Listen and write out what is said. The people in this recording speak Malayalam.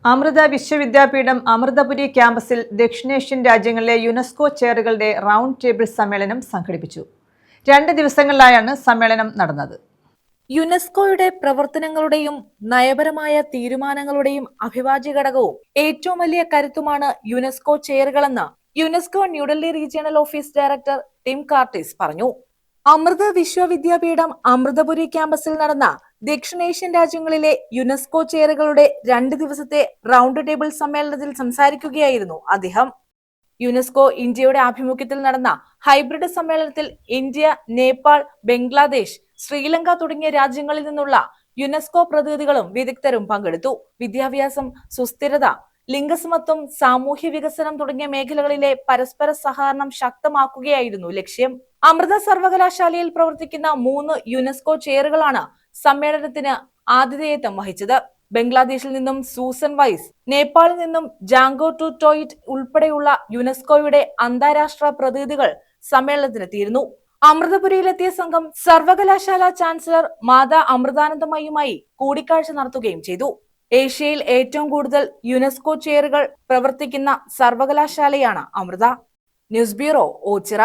അമൃത വിശ്വവിദ്യാപീഠം അമൃതപുരി ക്യാമ്പസിൽ ദക്ഷിണേഷ്യൻ രാജ്യങ്ങളിലെ യുനെസ്കോ ചെയറുകളുടെ റൗണ്ട് ടേബിൾ സമ്മേളനം സംഘടിപ്പിച്ചു. 2 ദിവസങ്ങളിലായാണ് സമ്മേളനം നടന്നത്. യുനെസ്കോയുടെ പ്രവർത്തനങ്ങളുടെയും നയപരമായ തീരുമാനങ്ങളുടെയും അഭിവാജ്യ ഘടകവും ഏറ്റവും വലിയ കരുത്തുമാണ് യുനെസ്കോ ചെയറുകളെന്ന് UNESCO New Delhi regional office director Tim Curtis പറഞ്ഞു. അമൃത വിശ്വവിദ്യാപീഠം അമൃതപുരി ക്യാമ്പസിൽ നടന്ന ദക്ഷിണേഷ്യൻ രാജ്യങ്ങളിലെ യുനെസ്കോ ചെയറുകളുടെ 2 ദിവസത്തെ റൗണ്ട് ടേബിൾ സമ്മേളനത്തിൽ സംസാരിക്കുകയായിരുന്നു അദ്ദേഹം. യുനെസ്കോ ഇന്ത്യയുടെ ആഭിമുഖ്യത്തിൽ നടന്ന ഹൈബ്രിഡ് സമ്മേളനത്തിൽ ഇന്ത്യ, നേപ്പാൾ, ബംഗ്ലാദേശ്, ശ്രീലങ്ക തുടങ്ങിയ രാജ്യങ്ങളിൽ നിന്നുള്ള യുനെസ്കോ പ്രതിനിധികളും വിദഗ്ധരും പങ്കെടുത്തു. വിദ്യാഭ്യാസം, സുസ്ഥിരത, ലിംഗസമത്വം, സാമൂഹ്യ വികസനം തുടങ്ങിയ മേഖലകളിലെ പരസ്പര സഹകരണം ശക്തമാക്കുകയായിരുന്നു ലക്ഷ്യം. അമൃത സർവകലാശാലയിൽ പ്രവർത്തിക്കുന്ന 3 യുനെസ്കോ ചെയറുകളാണ് സമ്മേളനത്തിന് ആതിഥേയത്വം വഹിച്ചത്. ബംഗ്ലാദേശിൽ നിന്നും സൂസൻ വൈസ്, നേപ്പാളിൽ നിന്നും ജാങ്കോ ടു ടോയിറ്റ് ഉൾപ്പെടെയുള്ള യുനെസ്കോയുടെ അന്താരാഷ്ട്ര പ്രതിനിധികൾ സമ്മേളനത്തിനെത്തിയിരുന്നു. അമൃതപുരിയിലെത്തിയ സംഘം സർവകലാശാല ചാൻസലർ മാതാ അമൃതാനന്ദമയുമായി കൂടിക്കാഴ്ച നടത്തുകയും ചെയ്തു. ഏഷ്യയിൽ ഏറ്റവും കൂടുതൽ യുനെസ്കോ ചെയറുകൾ പ്രവർത്തിക്കുന്ന സർവകലാശാലയാണ് അമൃത. News bureau, Ochira.